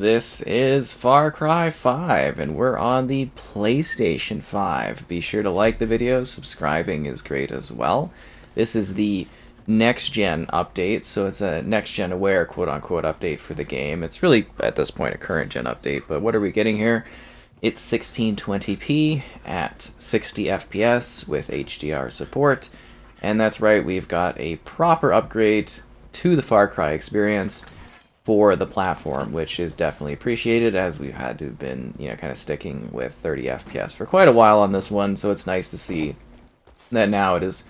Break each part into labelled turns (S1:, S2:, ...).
S1: This is Far Cry 5, and we're on the PlayStation 5. Be sure to like the video, subscribing is great as well. This is the next-gen update, so it's a next-gen aware quote-unquote update for the game. It's really, at this point, a current-gen update, but what are we getting here? It's 1620p at 60 FPS with HDR support, and that's right, we've got a proper upgrade to the Far Cry experience for the platform, which is definitely appreciated, as we've had to have been, kind of sticking with 30 FPS for quite a while on this one, so it's nice to see that now it is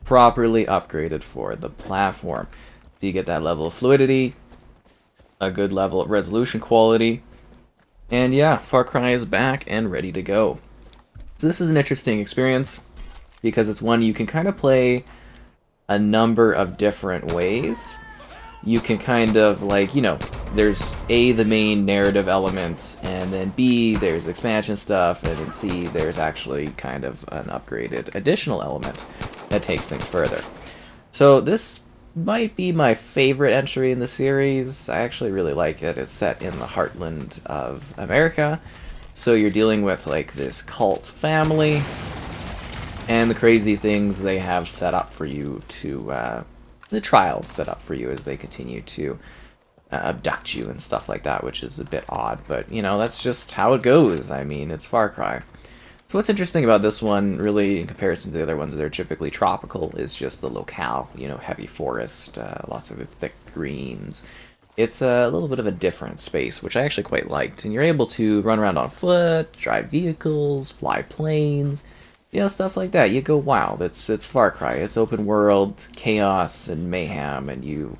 S1: properly upgraded for the platform. So you get that level of fluidity, a good level of resolution quality, and yeah, Far Cry is back and ready to go. So this is an interesting experience, because it's one you can kind of play a number of different ways. You can kind of, there's A, the main narrative element, and then B, there's expansion stuff, and then C, there's actually kind of an upgraded additional element that takes things further. So this might be my favorite entry in the series. I actually really like it. It's set in the heartland of America, so you're dealing with, this cult family, and the crazy things they have set up for you to, the trials set up for you as they continue to abduct you and stuff like that, which is a bit odd, but that's just how it goes. I mean, it's Far Cry. So what's interesting about this one, really, in comparison to the other ones that are typically tropical, is just the locale. Heavy forest, lots of thick greens. It's a little bit of a different space, which I actually quite liked, and you're able to run around on foot, drive vehicles, fly planes, stuff like that. You go, wow, it's Far Cry. It's open world, chaos, and mayhem, and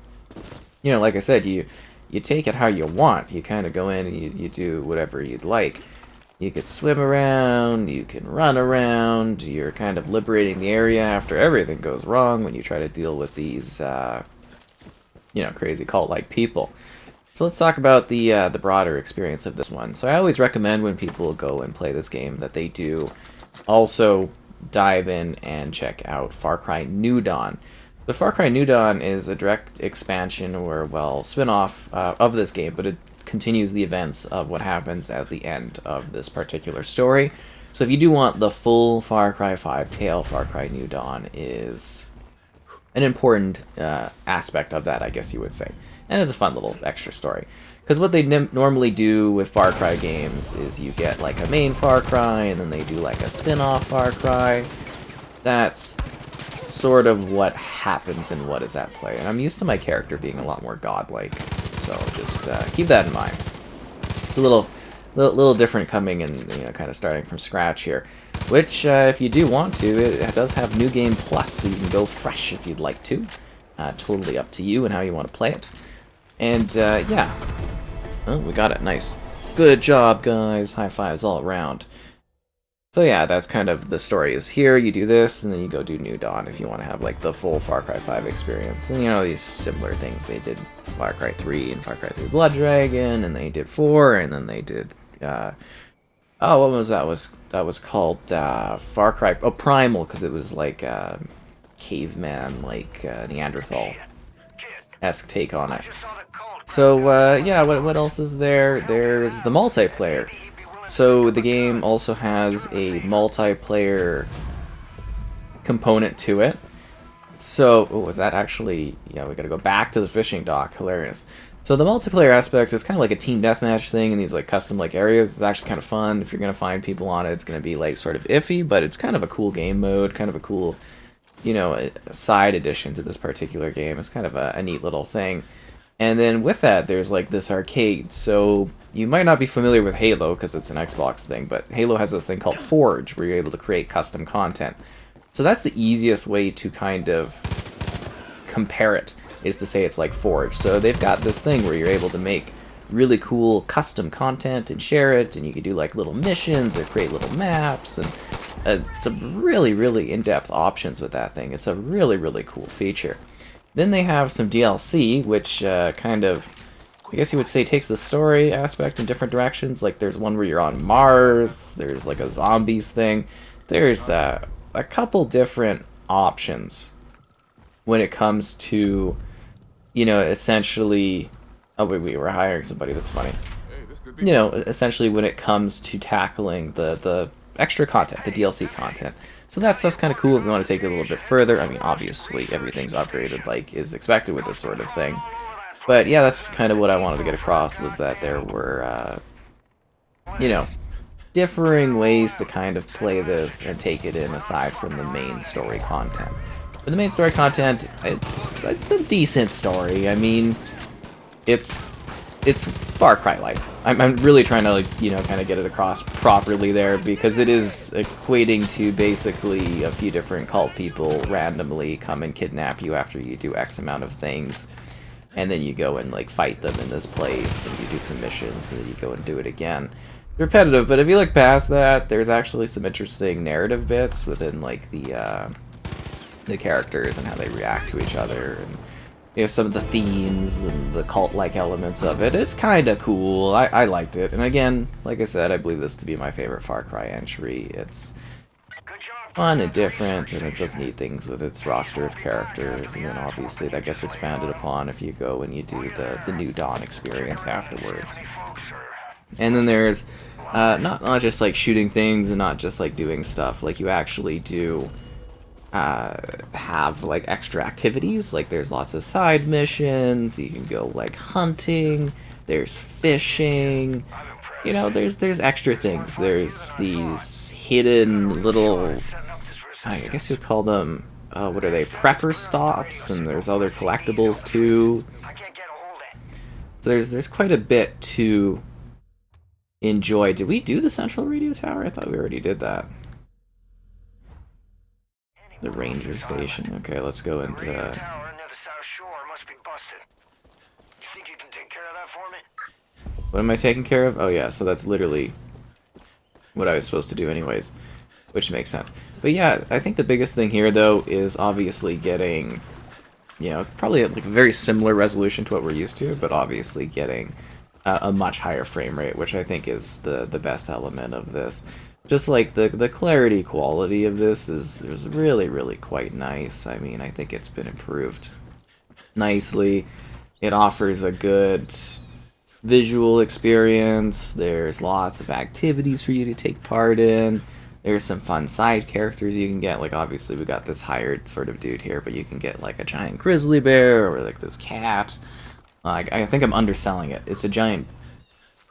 S1: like I said, you take it how you want. You kind of go in and you do whatever you'd like. You could swim around, you can run around, you're kind of liberating the area after everything goes wrong when you try to deal with these, crazy cult-like people. So let's talk about the broader experience of this one. So I always recommend when people go and play this game that they do also dive in and check out Far Cry New Dawn. The Far Cry New Dawn is a direct expansion or, spin-off of this game, but it continues the events of what happens at the end of this particular story. So if you do want the full Far Cry 5 tale, Far Cry New Dawn is an important aspect of that, I guess you would say. And it's a fun little extra story. Because what they normally do with Far Cry games is you get a main Far Cry, and then they do a spin-off Far Cry. That's sort of what happens and what is at play. And I'm used to my character being a lot more godlike, so just keep that in mind. It's a little different coming and kind of starting from scratch here. Which, if you do want to, it does have New Game Plus, so you can go fresh if you'd like to. Totally up to you and how you want to play it. And, yeah. Oh, we got it. Nice. Good job, guys. High fives all around. So yeah, that's kind of the story is here. You do this, and then you go do New Dawn if you want to have, the full Far Cry 5 experience. And, these similar things. They did Far Cry 3 and Far Cry 3 Blood Dragon, and they did 4, and then they did, what was that? That was called, Far Cry, Primal, because it was caveman, Neanderthal-esque take on it. So, yeah, what else is there? There's the multiplayer. So the game also has a multiplayer component to it. So, was that actually... Yeah, we gotta go back to the fishing dock. Hilarious. So the multiplayer aspect is kind of like a team deathmatch thing in these, custom, areas. It's actually kind of fun. If you're gonna find people on it, it's gonna be, sort of iffy, but it's kind of a cool game mode, kind of a cool, a side addition to this particular game. It's kind of a neat little thing. And then with that, there's this arcade. So you might not be familiar with Halo because it's an Xbox thing, but Halo has this thing called Forge where you're able to create custom content. So that's the easiest way to kind of compare it, is to say it's like Forge. So they've got this thing where you're able to make really cool custom content and share it, and you can do little missions or create little maps, and some really, really in-depth options with that thing. It's a really, really cool feature. Then they have some DLC, which kind of, I guess you would say, takes the story aspect in different directions. There's one where you're on Mars, there's a zombies thing. There's a couple different options when it comes to, essentially... Oh, wait, we're hiring somebody, that's funny. you know, essentially when it comes to tackling the extra content, the DLC content. So that's kind of cool if you want to take it a little bit further. I mean, obviously everything's upgraded like is expected with this sort of thing. But yeah, that's kind of what I wanted to get across, was that there were, you know, differing ways to kind of play this and take it in aside from the main story content. For the main story content, it's a decent story. I mean, it's Far Cry-like. I'm really trying to, like, you know, kind of get it across properly there, because it is equating to basically a few different cult people randomly come and kidnap you after you do X amount of things, and then you go and like fight them in this place, and you do some missions, and then you go and do it again. Repetitive, but if you look past that, there's actually some interesting narrative bits within like the characters and how they react to each other, and you know, some of the themes and the cult-like elements of it. It's kind of cool. I liked it. And again, like I said, I believe this to be my favorite Far Cry entry. It's fun and different, and it does neat things with its roster of characters, and then obviously that gets expanded upon if you go and you do the New Dawn experience afterwards. And then there's not just like shooting things and not just like doing stuff. Like you actually do have like extra activities. Like there's lots of side missions. You can go like hunting. There's fishing. You know, there's extra things. There's these hidden little, I guess you'd call them, what are they, prepper stops, and there's other collectibles too. So there's quite a bit to enjoy. Did we do the central radio tower? I thought we already did that. The ranger station. Okay, let's go into... What am I taking care of? Oh yeah, so that's literally what I was supposed to do anyways, which makes sense. But yeah, I think the biggest thing here though is obviously getting, you know, probably like a very similar resolution to what we're used to, but obviously getting a much higher frame rate, which I think is the best element of this. Just like the clarity quality of this is really quite nice. I mean, I think it's been improved nicely. It offers a good visual experience. There's lots of activities for you to take part in. There's some fun side characters you can get. Like obviously we got this hired sort of dude here, but you can get like a giant grizzly bear or like this cat. I think I'm underselling it. It's a giant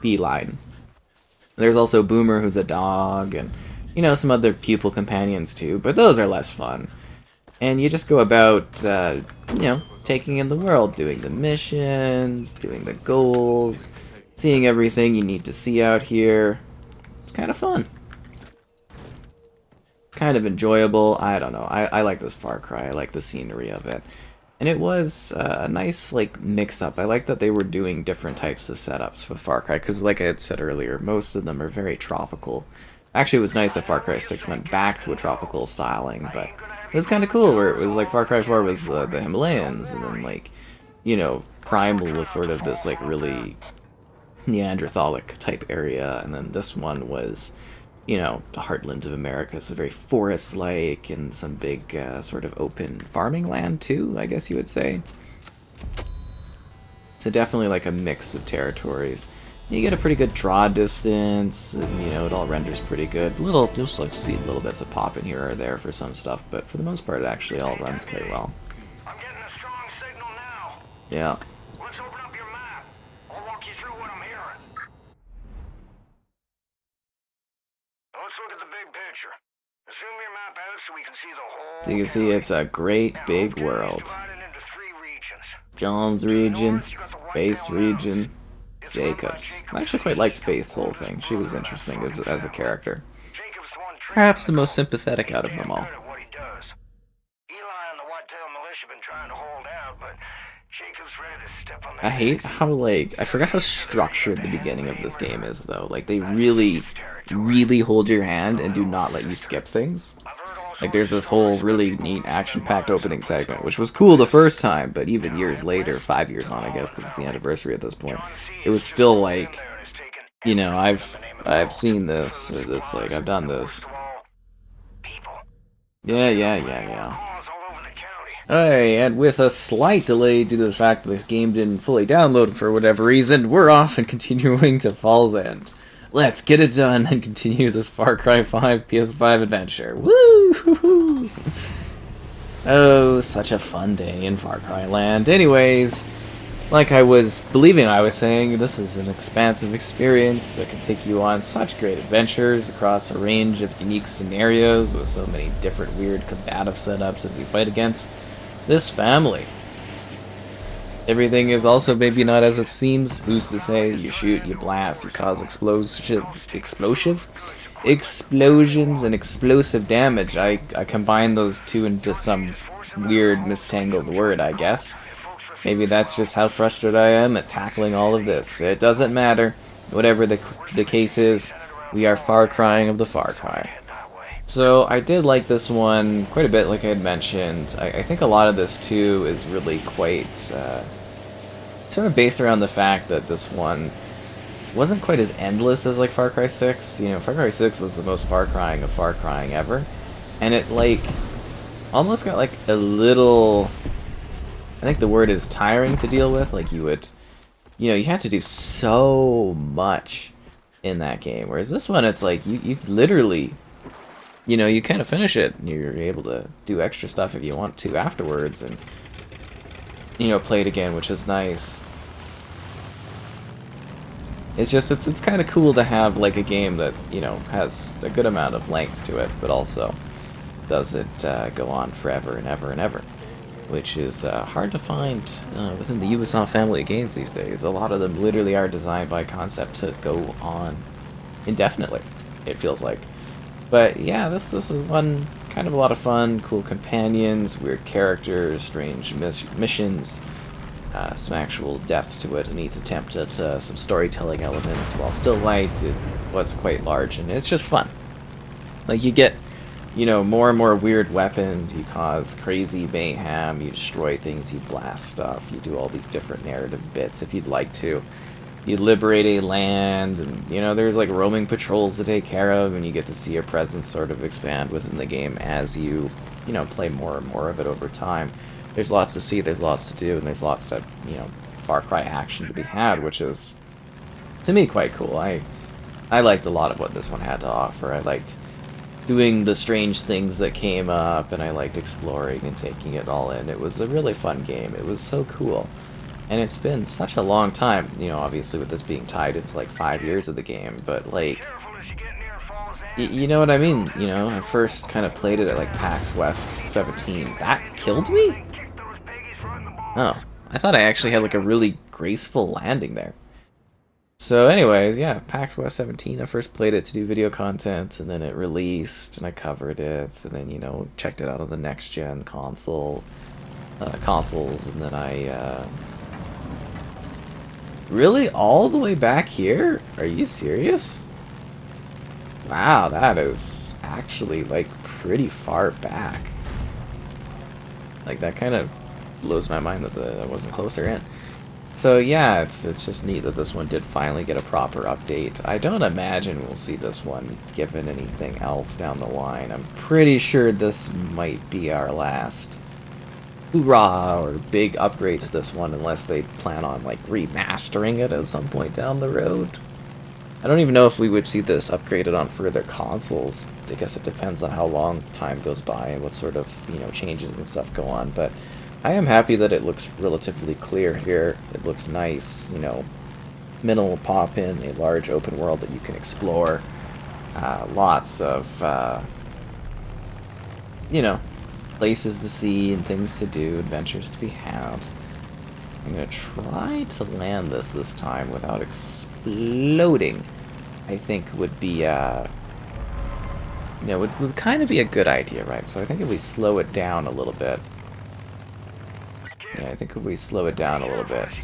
S1: feline. There's also Boomer, who's a dog, and, you know, some other pupil companions too, but those are less fun. And you just go about, you know, taking in the world, doing the missions, doing the goals, seeing everything you need to see out here. It's kind of fun. Kind of enjoyable. I don't know. I like this Far Cry. I like the scenery of it. And it was a nice, like, mix-up. I like that they were doing different types of setups for Far Cry, because like I had said earlier, most of them are very tropical. Actually, it was nice that Far Cry 6 went back to a tropical styling, but it was kind of cool, where it was like Far Cry 4 was the Himalayas, and then, like, you know, Primal was sort of this, like, really Neanderthalic type area, and then this one was, you know, the heartland of America, so very forest-like, and some big sort of open farming land too, I guess you would say. So definitely like a mix of territories. You get a pretty good draw distance, and you know, it all renders pretty good. You'll still see little bits of pop in here or there for some stuff, but for the most part it actually all runs quite well.
S2: I'm getting a strong signal now.
S1: Yeah.
S2: Let's open up your map. I'll walk you through what I'm hearing. Let's look at the big picture. Zoom your map out so we can see the whole...
S1: So you can see it's a great big world.
S2: Divided into 3 regions.
S1: John's region, Base region, Jacobs. I actually quite liked Faith's whole thing. She was interesting as a character.
S2: Jacob's the one
S1: Perhaps the most sympathetic out of them all.
S2: what he does. Eli and the Whitetail Militia been trying to hold out, but Jacob's ready to step on that.
S1: I hate how, like, I forgot how structured the beginning of this game is, though. Like, they really hold your hand and do not let you skip things. Like, there's this whole really neat action-packed opening segment, which was cool the first time, but even years later, 5 years on, I guess, because it's the anniversary at this point, it was still like, you know, I've seen this. It's like, I've done this. Yeah.
S2: All over the county.
S1: Hey, and with a slight delay due to the fact that the game didn't fully download for whatever reason, we're off and continuing to Fall's End. Let's get it done and continue this Far Cry 5 PS5 adventure. Woo! Oh, such a fun day in Far Cry Land. Anyways, like I was believing I was saying, this is an expansive experience that can take you on such great adventures across a range of unique scenarios with so many different weird combative setups as you fight against this family. Everything is also maybe not as it seems. Who's to say? You shoot, you blast, you cause explosions and explosive damage. I combine those two into some weird mistangled word, I guess. Maybe that's just how frustrated I am at tackling all of this. It doesn't matter. Whatever the case is, we are Far Crying of the Far Cry. So I did like this one quite a bit, like I had mentioned. I think a lot of this too is really quite sort of based around the fact that this one wasn't quite as endless as like Far Cry 6. You know, Far Cry 6 was the most Far Crying of Far Crying ever, and it like almost got like a little, I think the word is tiring to deal with. Like you had to do so much in that game, whereas this one it's like you literally, you kind of finish it and you're able to do extra stuff if you want to afterwards, and play it again, which is nice. It's just it's kind of cool to have like a game that has a good amount of length to it, but also doesn't go on forever and ever and ever, which is hard to find within the Ubisoft family of games these days. A lot of them literally are designed by concept to go on indefinitely, it feels like. But yeah, this is one kind of a lot of fun, cool companions, weird characters, strange missions, some actual depth to it, a neat attempt at some storytelling elements. While still light, it was quite large, and it's just fun. Like, you get, more and more weird weapons, you cause crazy mayhem, you destroy things, you blast stuff, you do all these different narrative bits if you'd like to. You liberate a land, and there's like roaming patrols to take care of, and you get to see your presence sort of expand within the game as you play more and more of it over time. There's lots to see, there's lots to do, and there's lots of Far Cry action to be had, which is to me quite cool. I liked a lot of what this one had to offer. I liked doing the strange things that came up, and I liked exploring and taking it all in. It was a really fun game. It was so cool. And it's been such a long time, obviously with this being tied into like 5 years of the game, but like, you know what I mean? I first kind of played it at like PAX West 17. That killed me? Oh, I thought I actually had like a really graceful landing there. So anyways, yeah, PAX West 17, I first played it to do video content, and then it released, and I covered it, and then, checked it out on the next-gen consoles, and then I, Really? All the way back here? Are you serious? Wow, that is actually, like, pretty far back. Like, that kind of blows my mind that I wasn't closer in. So, yeah, it's just neat that this one did finally get a proper update. I don't imagine we'll see this one given anything else down the line. I'm pretty sure this might be our last hoorah or big upgrade to this one, unless they plan on like remastering it at some point down the road. I don't even know if we would see this upgraded on further consoles. I guess it depends on how long time goes by and what sort of changes and stuff go on, but I am happy that it looks relatively clear here. It looks nice, minimal pop in, a large open world that you can explore, lots of places to see and things to do, adventures to be had. I'm gonna try to land this time without exploding. I think would be, would kind of be a good idea, right? So I think if we slow it down a little bit, yeah, I think if we slow it down a little bit,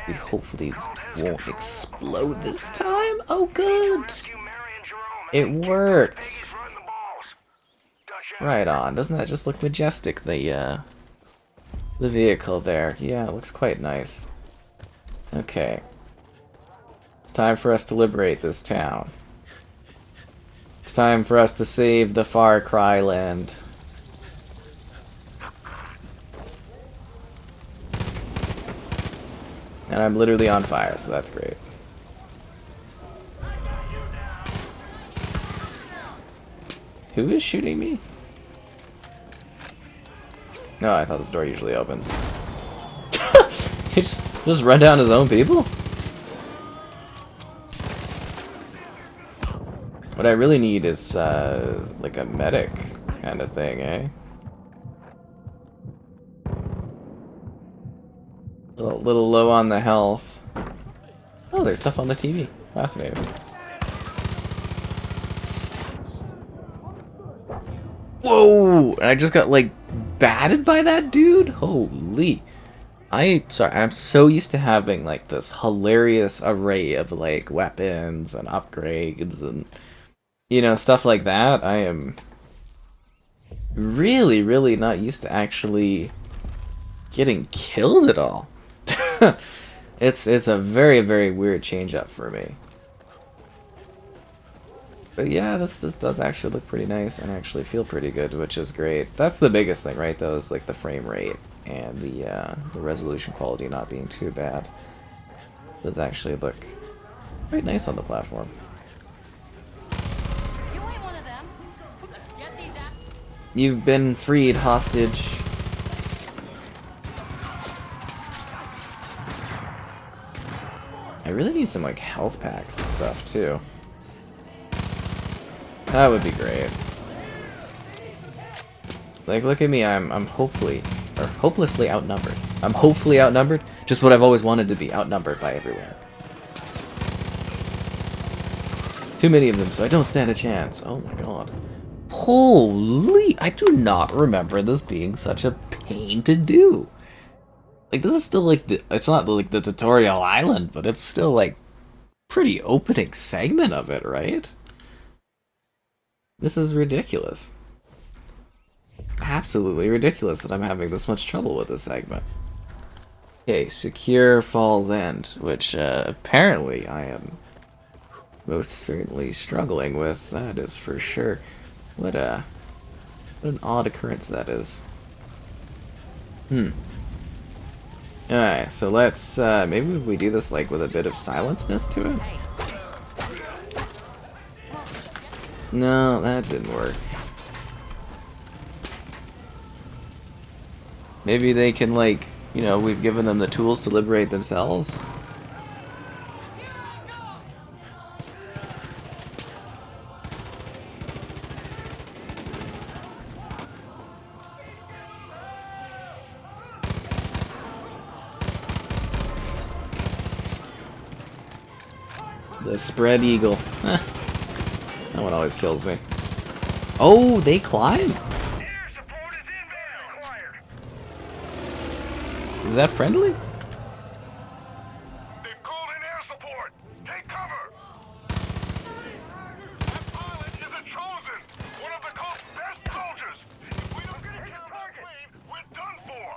S1: we hopefully won't explode this time. Oh, good! It worked! Right on. Doesn't that just look majestic, the vehicle there? Yeah, it looks quite nice. Okay. It's time for us to liberate this town. It's time for us to save the Far Cry land. And I'm literally on fire, so that's great. Who is shooting me? No, I thought this door usually opens. He just run down his own people? What I really need is, like a medic kind of thing, eh? A little low on the health. Oh, there's stuff on the TV. Fascinating. Whoa! And I just got, like, batted by that dude? Holy. Sorry, I'm so used to having, like, this hilarious array of, like, weapons and upgrades and, you know, stuff like that. I am really, really not used to actually getting killed at all. It's a very, very weird change up for me. But yeah, this does actually look pretty nice and actually feel pretty good, which is great. That's the biggest thing, right? Though, is like the frame rate and the resolution quality not being too bad. It does actually look quite nice on the platform.
S3: You ain't one of them. Get these out.
S1: You've been freed, hostage. I really need some like health packs and stuff too. That would be great. Like, look at me, I'm hopelessly outnumbered. I'm hopefully outnumbered, just what I've always wanted to be, outnumbered by everywhere. Too many of them, so I don't stand a chance. Oh my god. Holy, I do not remember this being such a pain to do. Like, this is still like it's not like the tutorial island, but it's still like pretty opening segment of it, right? This is ridiculous. Absolutely ridiculous that I'm having this much trouble with this segment. Okay, secure Falls End, which apparently I am most certainly struggling with. That is for sure. What an odd occurrence that is. Alright, so let's maybe we do this like with a bit of silenceness to it. No, that didn't work. Maybe they can, like, you know, we've given them the tools to liberate themselves. The spread eagle. That one always kills me. Oh, they climb?
S2: Air support is inbound. Acquired.
S1: Is that friendly?
S2: They've called in air support. Take cover. That pilot is a chosen. One of the Colt's best soldiers. If we don't get him clean, we're done for.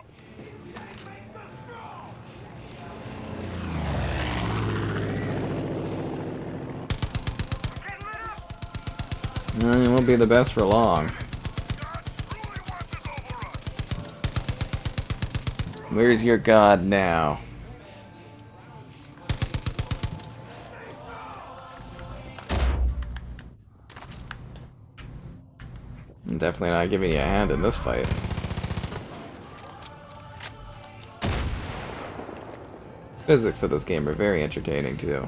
S1: It won't be the best for long. Where's your god now? I'm definitely not giving you a hand in this fight. Physics of this game are very entertaining too.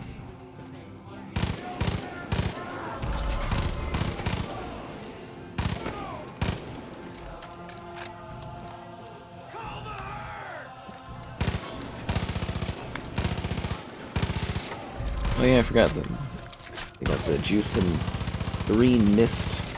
S1: Oh yeah, I forgot they got the juice and green mist